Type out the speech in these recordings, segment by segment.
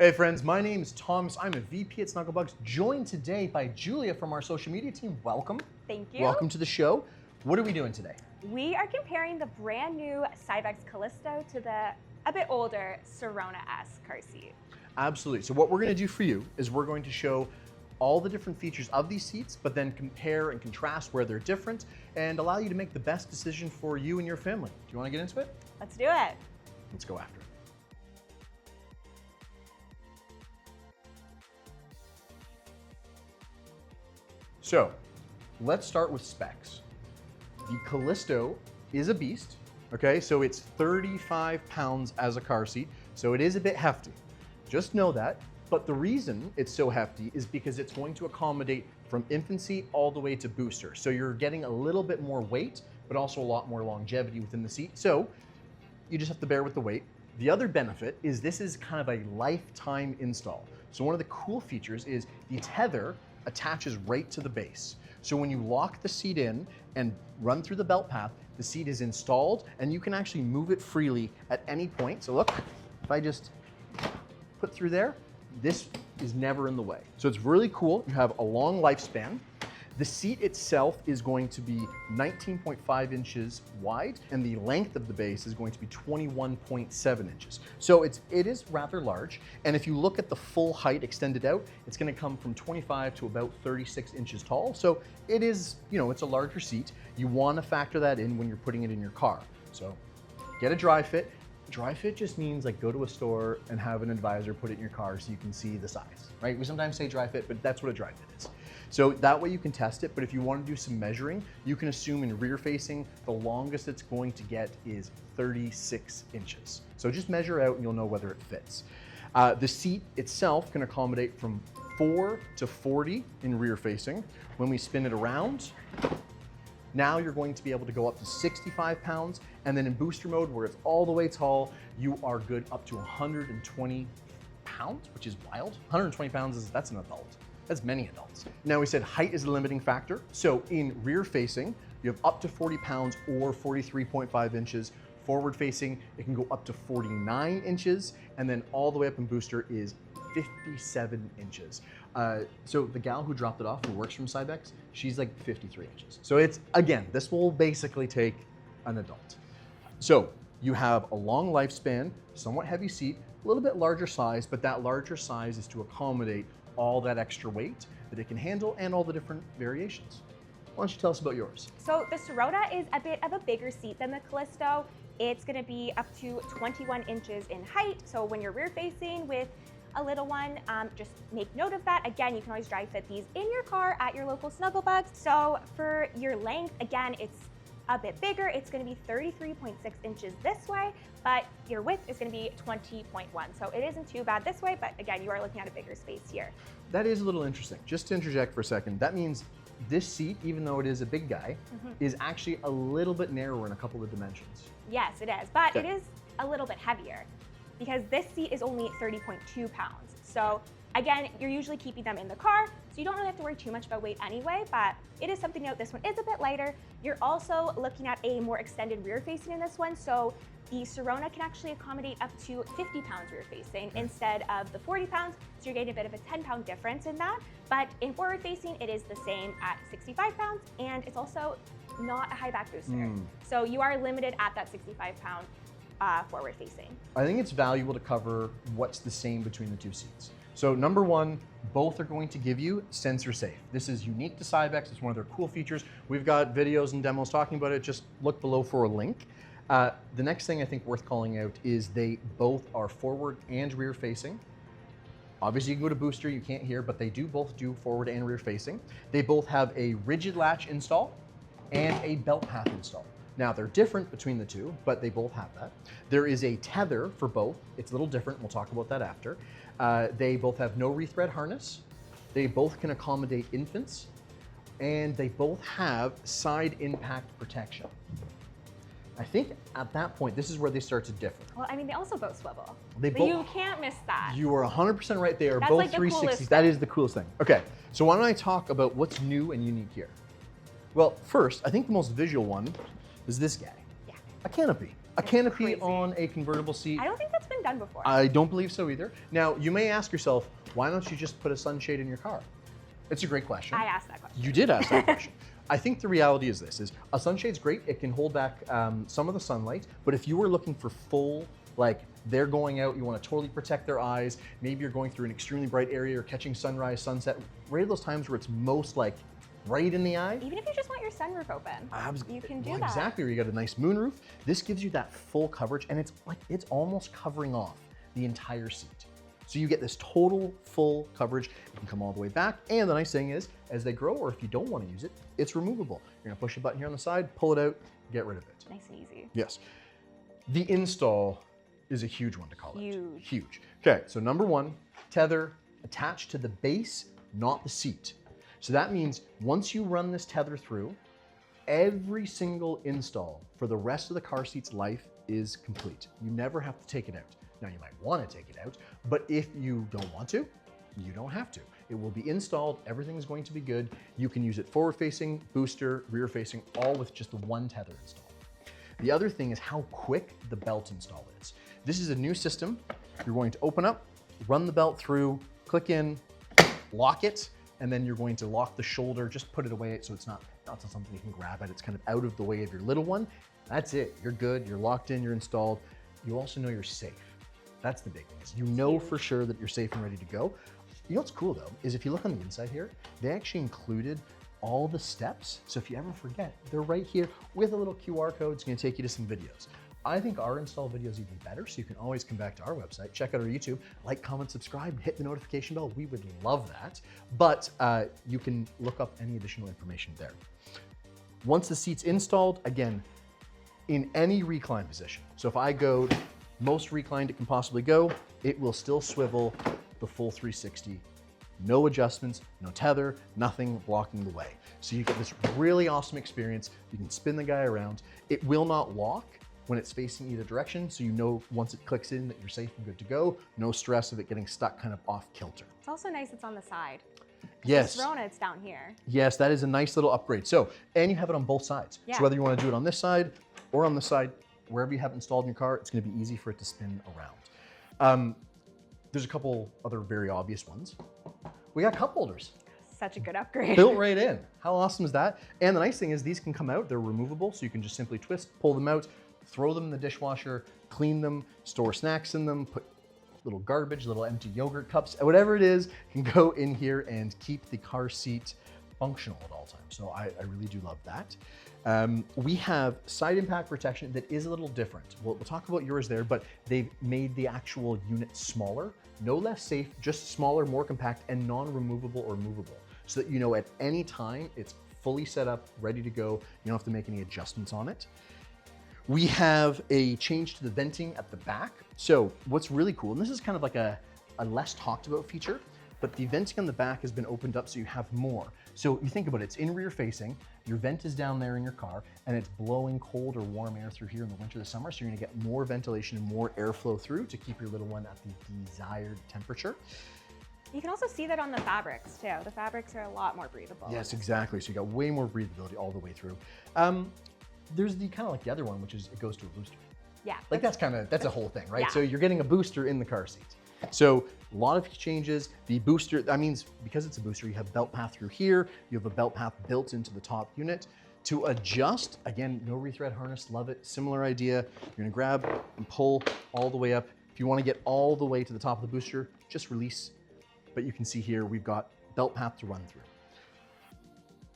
Hey friends, my name is Thomas. I'm a VP at Snuggle Bugz, joined today by Julia from our social media team. Welcome. Thank you. Welcome to the show. What are we doing today? We are comparing the brand new Cybex Callisto to the a bit older Sirona S car seat. Absolutely. So what we're going to do for you is we're going to show all the different features of these seats, but then compare and contrast where they're different and allow you to make the best decision for you and your family. Do you want to get into it? Let's do it. Let's go after it. So let's start with specs. The Callisto is a beast, okay? So it's 35 pounds as a car seat, so it is a bit hefty. Just know that, but the reason it's so hefty is because it's going to accommodate from infancy all the way to booster. So you're getting a little bit more weight, but also a lot more longevity within the seat. So you just have to bear with the weight. The other benefit is this is kind of a lifetime install. So one of the cool features is the tether attaches right to the base. So when you lock the seat in and run through the belt path, the seat is installed and you can actually move it freely at any point. So look, if I just put through there, this is never in the way. So it's really cool. You have a long lifespan. The seat itself is going to be 19.5 inches wide, and the length of the base is going to be 21.7 inches. So it is rather large. And if you look at the full height extended out, it's going to come from 25 to about 36 inches tall. So it is, it's a larger seat. You want to factor that in when you're putting it in your car. So get a dry fit. Dry fit just means like go to a store and have an advisor put it in your car so you can see the size, right? We sometimes say dry fit, but that's what a dry fit is. So that way you can test it, but if you want to do some measuring, you can assume in rear facing, the longest it's going to get is 36 inches. So just measure out and you'll know whether it fits. The seat itself can accommodate from 4 to 40 in rear facing. When we spin it around, now you're going to be able to go up to 65 pounds, and then in booster mode, where it's all the way tall, you are good up to 120 pounds, which is wild. 120 pounds, that's an adult. That's many adults. Now we said height is a limiting factor. So in rear facing, you have up to 40 pounds or 43.5 inches. Forward facing, it can go up to 49 inches, and then all the way up in booster is 57 inches. So the gal who dropped it off, who works from Cybex, she's like 53 inches. So it's, again, this will basically take an adult. So you have a long lifespan, somewhat heavy seat, a little bit larger size, but that larger size is to accommodate all that extra weight that it can handle and all the different variations. Why don't you tell us about yours? So the Sirona is a bit of a bigger seat than the Callisto. It's going to be up to 21 inches in height. So when you're rear facing with a little one, just make note of that. Again, you can always dry fit these in your car at your local Snuggle Bugz. So for your length, again, it's a bit bigger. It's going to be 33.6 inches this way, but your width is going to be 20.1. So it isn't too bad this way, but again, you are looking at a bigger space here. That is a little interesting. Just to interject for a second, that means this seat, even though it is a big guy, is actually a little bit narrower in a couple of dimensions. Yes, it is, but it is a little bit heavier because this seat is only 30.2 pounds. So again, you're usually keeping them in the car, so you don't really have to worry too much about weight anyway, but it is something to note. This one is a bit lighter. You're also looking at a more extended rear facing in this one, so the Sirona can actually accommodate up to 50 pounds rear facing instead of the 40 pounds, so you're getting a bit of a 10-pound difference in that. But in forward facing, it is the same at 65 pounds, and it's also not a high back booster. So you are limited at that 65-pound forward facing. I think it's valuable to cover what's the same between the two seats. So number one, both are going to give you SensorSafe. This is unique to Cybex. It's one of their cool features. We've got videos and demos talking about it. Just look below for a link. The next thing I think worth calling out is they both are forward and rear facing. Obviously you can go to booster, you can't hear, but they do both do forward and rear facing. They both have a rigid latch install and a belt path install. Now they're different between the two, but they both have that. There is a tether for both. It's a little different, we'll talk about that after. They both have no rethread harness. They both can accommodate infants, and they both have side impact protection. I think at that point, this is where they start to differ. Well, I mean, they also both swivel. But you can't miss that. You are 100% right. They are That's both like the 360s. That is the coolest thing. Okay, so why don't I talk about what's new and unique here? Well, first, I think the most visual one is this guy. Yeah. A canopy. A canopy on a convertible seat. I don't think that's been been done before. I don't believe so either. Now, you may ask yourself, why don't you just put a sunshade in your car? It's a great question. I asked that question. You did ask that question. I think the reality is this, is a sunshade's great. It can hold back some of the sunlight, but if you were looking for full, like they're going out, you want to totally protect their eyes, maybe you're going through an extremely bright area or catching sunrise, sunset, right at those times where it's most like right in the eye. Even if you just want your sunroof open, you can do that. Exactly, where you got a nice moonroof. This gives you that full coverage, and it's like, it's almost covering off the entire seat. So you get this total full coverage. You can come all the way back. And the nice thing is, as they grow, or if you don't want to use it, it's removable. You're gonna push a button here on the side, pull it out, get rid of it. Nice and easy. Yes. The install is a huge one to call it. Huge. Huge. Okay, so number one, tether attached to the base, not the seat. So that means once you run this tether through, every single install for the rest of the car seat's life is complete. You never have to take it out. Now you might want to take it out, but if you don't want to, you don't have to. It will be installed, everything is going to be good. You can use it forward facing, booster, rear facing, all with just the one tether install. The other thing is how quick the belt install is. This is a new system. You're going to open up, run the belt through, click in, lock it, and then you're going to lock the shoulder, just put it away so it's not something you can grab at. It's kind of out of the way of your little one. That's it, you're good, you're locked in, you're installed. You also know you're safe. That's the big thing. You know for sure that you're safe and ready to go. You know what's cool though, is if you look on the inside here, they actually included all the steps. So if you ever forget, they're right here with a little QR code. It's gonna take you to some videos. I think our install video is even better, so you can always come back to our website, check out our YouTube, like, comment, subscribe, hit the notification bell. We would love that. But you can look up any additional information there. Once the seat's installed, again, in any recline position. So if I go most reclined it can possibly go, it will still swivel the full 360. No adjustments, no tether, nothing blocking the way. So you get this really awesome experience. You can spin the guy around. It will not lock when it's facing either direction, so you know once it clicks in that you're safe and good to go. No stress of it getting stuck kind of off kilter. It's also nice it's on the side. Yes. The Sirona, it's down here. Yes, that is a nice little upgrade. So, and you have it on both sides. Yeah. So whether you want to do it on this side or on the side, wherever you have it installed in your car, it's going to be easy for it to spin around. There's a couple other very obvious ones. We got cup holders. Such a good upgrade. Built right in. How awesome is that? And the nice thing is these can come out, they're removable, so you can just simply twist, pull them out, throw them in the dishwasher, clean them, store snacks in them, put little garbage, little empty yogurt cups, whatever it is, can go in here and keep the car seat functional at all times. So I really do love that. We have side impact protection that is a little different. We'll talk about yours there, but they've made the actual unit smaller, no less safe, just smaller, more compact, and non-removable or movable. So that you know at any time it's fully set up, ready to go. You don't have to make any adjustments on it. We have a change to the venting at the back. So what's really cool, and this is kind of like a less talked about feature, but the venting on the back has been opened up so you have more. So you think about it, it's in rear facing, your vent is down there in your car, and it's blowing cold or warm air through here in the winter, the summer, so you're gonna get more ventilation and more airflow through to keep your little one at the desired temperature. You can also see that on the fabrics too. The fabrics are a lot more breathable. Yes, exactly. So you got way more breathability all the way through. There's the kind of like the other one, which is it goes to a booster. Yeah. Like that's a whole thing, right? Yeah. So you're getting a booster in the car seat. So a lot of changes. The booster, that means because it's a booster, you have belt path through here. You have a belt path built into the top unit. To adjust, again, no rethread harness, love it. Similar idea. You're gonna grab and pull all the way up. If you wanna get all the way to the top of the booster, just release. But you can see here, we've got belt path to run through.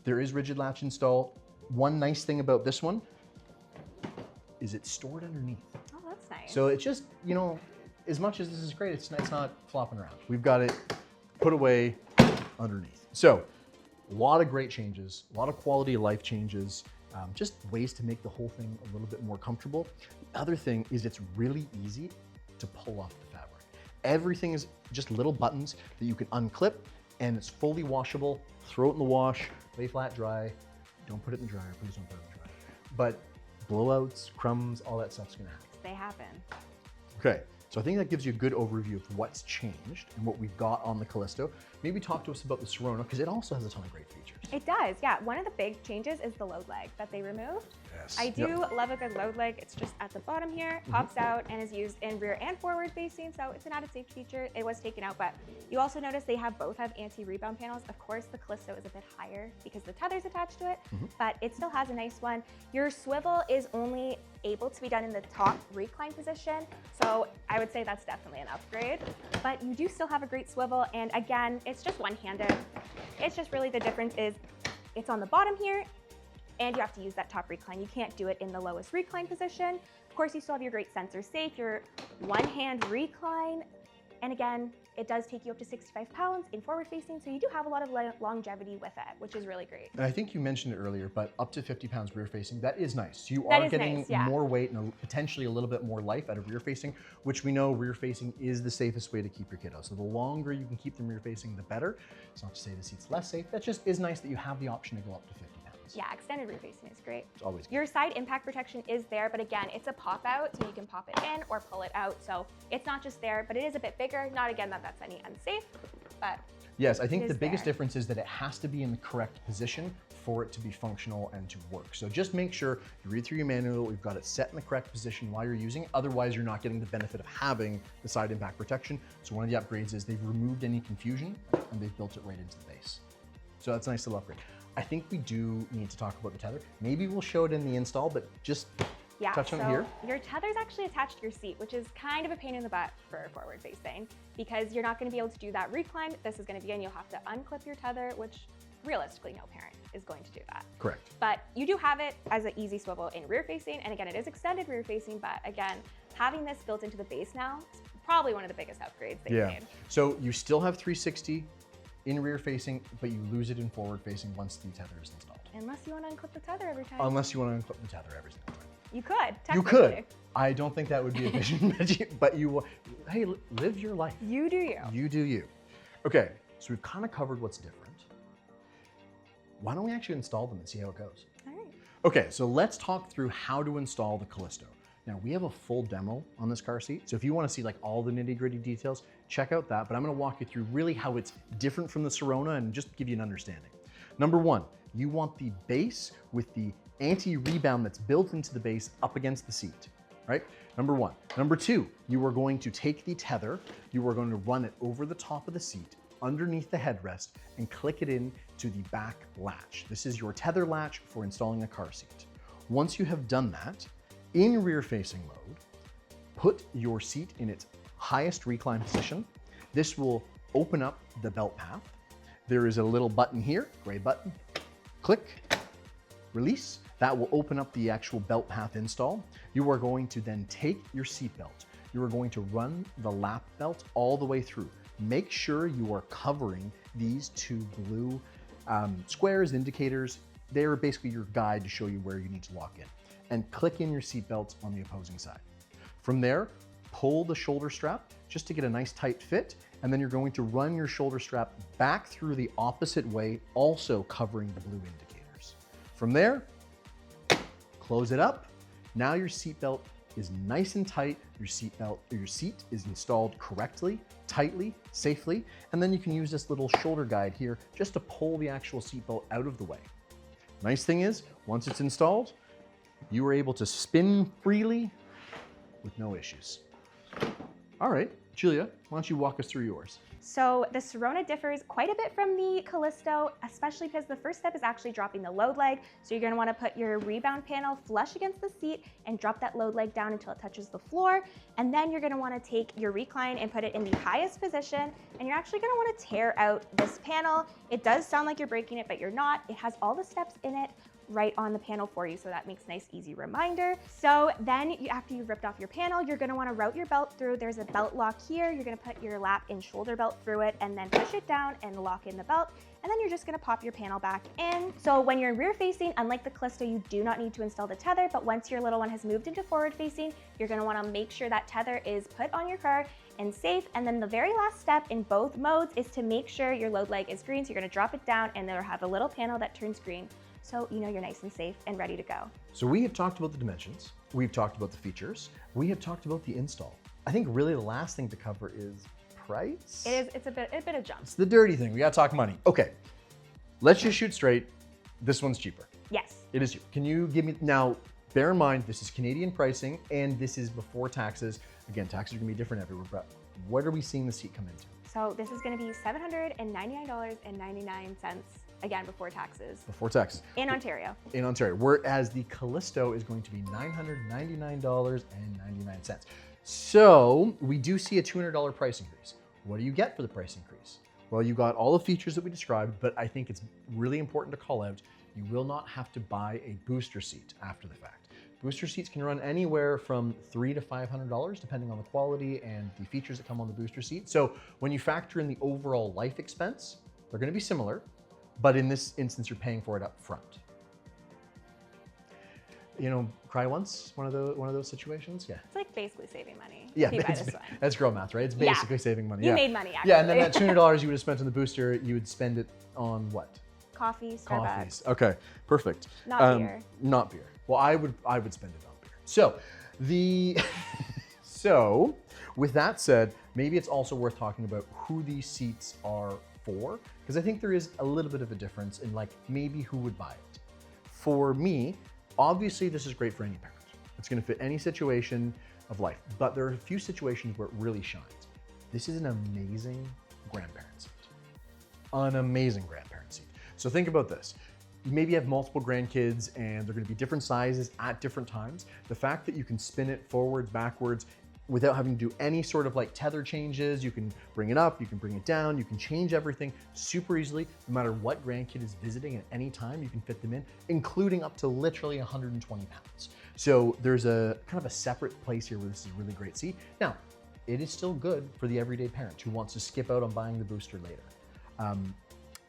There is rigid latch install. One nice thing about this one is it's stored underneath. Oh, that's nice. So it's just, you know, as much as this is great, it's not flopping around. We've got it put away underneath. So a lot of great changes, a lot of quality of life changes, just ways to make the whole thing a little bit more comfortable. The other thing is it's really easy to pull off the fabric. Everything is just little buttons that you can unclip, and it's fully washable. Throw it in the wash, lay flat dry. Don't put it in the dryer, please don't put it in the dryer. But blowouts, crumbs, all that stuff's gonna happen. They happen. Okay, so I think that gives you a good overview of what's changed and what we've got on the Callisto. Maybe talk to us about the Sirona, because it also has a ton of great features. It does, yeah. One of the big changes is the load leg that they removed. Yes. I do love a good load leg. It's just at the bottom here, pops out, and is used in rear and forward facing, so it's an added safety feature. It was taken out, but you also notice they both have anti-rebound panels. Of course, the Callisto is a bit higher because the tether's attached to it, but it still has a nice one. Your swivel is only able to be done in the top recline position, so I would say that's definitely an upgrade. But you do still have a great swivel, and again, it's just one-handed. It's just really the difference is it's on the bottom here, and you have to use that top recline. You can't do it in the lowest recline position. Of course, you still have your great SensorSafe, your one-hand recline, and again, it does take you up to 65 pounds in forward facing, so you do have a lot of longevity with it, which is really great. And I think you mentioned it earlier, but up to 50 pounds rear facing, that is nice. You are getting more weight and potentially a little bit more life out of rear facing, which we know rear facing is the safest way to keep your kiddo. So the longer you can keep them rear facing, the better. It's not to say the seat's less safe. That just is nice that you have the option to go up to 50 pounds. Yeah, extended rear facing is great. It's always good. Your side impact protection is there, but again, it's a pop out, so you can pop it in or pull it out. So it's not just there, but it is a bit bigger. Not again that that's any unsafe, but yes, I think the biggest difference is that it has to be in the correct position for it to be functional and to work. So just make sure you read through your manual, you've got it set in the correct position while you're using it. Otherwise, you're not getting the benefit of having the side impact protection. So one of the upgrades is they've removed any confusion and they've built it right into the base. So that's a nice little upgrade. I think we do need to talk about the tether. Maybe we'll show it in the install, but just touch on it here. Your tether is actually attached to your seat, which is kind of a pain in the butt for forward facing because you're not going to be able to do that recline. This is going to be, and you'll have to unclip your tether, which realistically no parent is going to do that. Correct. But you do have it as an easy swivel in rear facing, and again, it is extended rear facing, but again, having this built into the base now is probably one of the biggest upgrades they've made. So you still have 360 in rear facing, but you lose it in forward facing once the tether is installed. Unless you want to unclip the tether every time. Unless you want to unclip the tether every single time. You could, technically. You could. I don't think that would be efficient, but you will. Hey, live your life. You do you. You do you. Okay, so we've kind of covered what's different. Why don't we actually install them and see how it goes? All right. Okay, so let's talk through how to install the Callisto. Now, we have a full demo on this car seat, so if you want to see like all the nitty-gritty details, check out that, but I'm going to walk you through really how it's different from the Sirona and just give you an understanding. Number one, you want the base with the anti-rebound that's built into the base up against the seat, right? Number one. Number two, you are going to take the tether, you are going to run it over the top of the seat, underneath the headrest, and click it in to the back latch. This is your tether latch for installing a car seat. Once you have done that, in rear facing mode, put your seat in its highest recline position. This will open up the belt path. There is a little button here, gray button, click, release. That will open up the actual belt path install. You are going to then take your seat belt. You are going to run the lap belt all the way through. Make sure you are covering these two blue squares, indicators. They're basically your guide to show you where you need to lock in. And click in your seat belts on the opposing side. From there, pull the shoulder strap just to get a nice tight fit, and then you're going to run your shoulder strap back through the opposite way, also covering the blue indicators. From there, close it up. Now your seat belt is nice and tight. Your seat is installed correctly, tightly, safely, and then you can use this little shoulder guide here just to pull the actual seat belt out of the way. Nice thing is, once it's installed, you are able to spin freely with no issues. All right, Julia, why don't you walk us through yours? So the Sirona differs quite a bit from the Callisto, especially because the first step is actually dropping the load leg. So you're going to want to put your rebound panel flush against the seat and drop that load leg down until it touches the floor. And then you're going to want to take your recline and put it in the highest position. And you're actually going to want to tear out this panel. It does sound like you're breaking it, but you're not. It has all the steps in it right on the panel for you, so that makes a nice easy reminder. So then after you've ripped off your panel, you're going to want to route your belt through. There's a belt lock here. You're going to put your lap and shoulder belt through it and then push it down and lock in the belt, and then you're just going to pop your panel back in. So when you're rear facing, unlike the Callisto, you do not need to install the tether, but once your little one has moved into forward facing, you're going to want to make sure that tether is put on your car and safe. And then the very last step in both modes is to make sure your load leg is green. So you're going to drop it down and it'll have a little panel that turns green, so you know you're nice and safe and ready to go. So we have talked about the dimensions, we've talked about the features, we have talked about the install. I think really the last thing to cover is price. It's a bit of jump. It's the dirty thing, we gotta talk money. Okay, let's just shoot straight. This one's cheaper. Yes, It is you. Can you give me, now, bear in mind, this is Canadian pricing and this is before taxes. Again, taxes are gonna be different everywhere, but what are we seeing the seat come into? So this is gonna be $799.99, again, before taxes. Before taxes. In Ontario. In Ontario, whereas the Callisto is going to be $999.99. So we do see a $200 price increase. What do you get for the price increase? Well, you got all the features that we described, but I think it's really important to call out, you will not have to buy a booster seat after the fact. Booster seats can run anywhere from $300 to $500, depending on the quality and the features that come on the booster seat. So when you factor in the overall life expense, they're gonna be similar, but in this instance, you're paying for it up front. You know, cry once, one of those situations, yeah. It's like basically saving money. Yeah, if you buy this one. that's girl math, right? It's basically saving money. You yeah. made money, actually. Yeah, and then that $200 you would have spent on the booster, you would spend it on what? Coffee, Starbucks. Coffees. Okay, perfect. Not beer. Not beer. Well, I would spend it on beer. So so with that said, maybe it's also worth talking about who these seats are for, because I think there is a little bit of a difference in like maybe who would buy it. For me, obviously this is great for any parent. It's going to fit any situation of life, but there are a few situations where it really shines. This is an amazing grandparent seat. An amazing grandparent seat. So think about this. Maybe you have multiple grandkids and they're gonna be different sizes at different times. The fact that you can spin it forwards, backwards, without having to do any sort of like tether changes, you can bring it up, you can bring it down, you can change everything super easily. No matter what grandkid is visiting at any time, you can fit them in, including up to literally 120 pounds. So there's a kind of a separate place here where this is a really great seat. Now, it is still good for the everyday parent who wants to skip out on buying the booster later.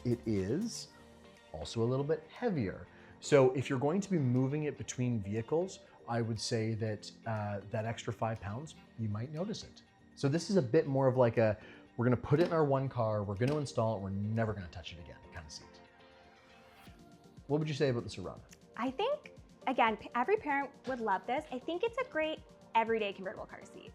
It is also a little bit heavier. So if you're going to be moving it between vehicles, I would say that that extra 5 pounds, you might notice it. So this is a bit more of like a, we're gonna put it in our one car, we're gonna install it, we're never gonna touch it again kind of seat. What would you say about the Sirona? I think, again, every parent would love this. I think it's a great everyday convertible car seat.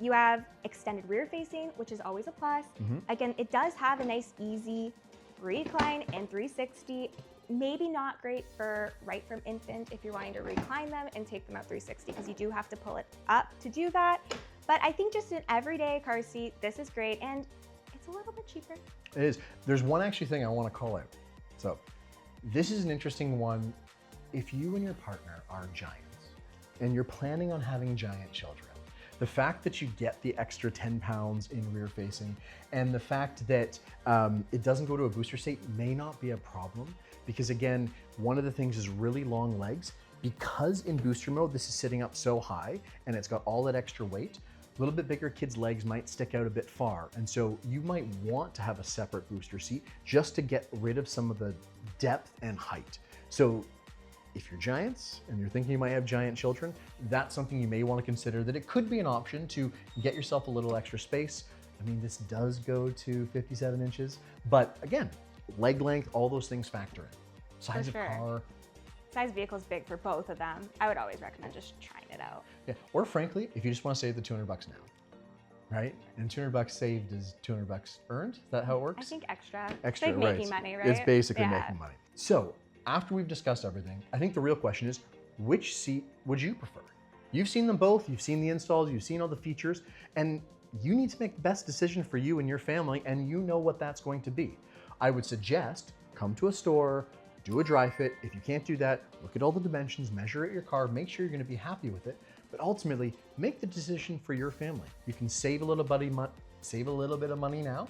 You have extended rear facing, which is always a plus. Again, it does have a nice, easy recline and 360. Maybe not great for right from infant if you're wanting to recline them and take them out 360, because you do have to pull it up to do that. But I think just an everyday car seat, this is great, and it's a little bit cheaper. It is. There's one actually thing I want to call out. So this is an interesting one. If you and your partner are giants and you're planning on having giant children, the fact that you get the extra 10 pounds in rear facing and the fact that it doesn't go to a booster seat may not be a problem, because again, one of the things is really long legs. Because in booster mode, this is sitting up so high and it's got all that extra weight, a little bit bigger kids' legs might stick out a bit far. And so you might want to have a separate booster seat just to get rid of some of the depth and height. So if you're giants and you're thinking you might have giant children, that's something you may want to consider, that it could be an option to get yourself a little extra space. I mean, this does go to 57 inches, but again, leg length, all those things factor in. Size of car. Size vehicle is big for both of them. I would always recommend just trying it out. Yeah, or frankly, if you just want to save the $200 now, right? And $200 saved is $200 earned. Is that how it works? I think extra. Extra, it's like making money, right? It's basically making money. So after we've discussed everything, I think the real question is, which seat would you prefer? You've seen them both, you've seen the installs, you've seen all the features, and you need to make the best decision for you and your family, and you know what that's going to be. I would suggest come to a store, do a dry fit. If you can't do that, look at all the dimensions, measure at your car, make sure you're gonna be happy with it, but ultimately make the decision for your family. You can save a little bit of money now,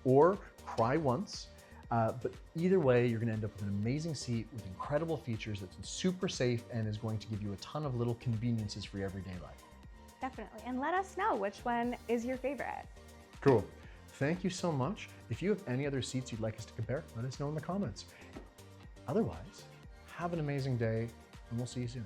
or cry once, but either way, you're gonna end up with an amazing seat with incredible features that's super safe and is going to give you a ton of little conveniences for your everyday life. Definitely, and let us know which one is your favorite. Cool. Thank you so much. If you have any other seats you'd like us to compare, let us know in the comments. Otherwise, have an amazing day, and we'll see you soon.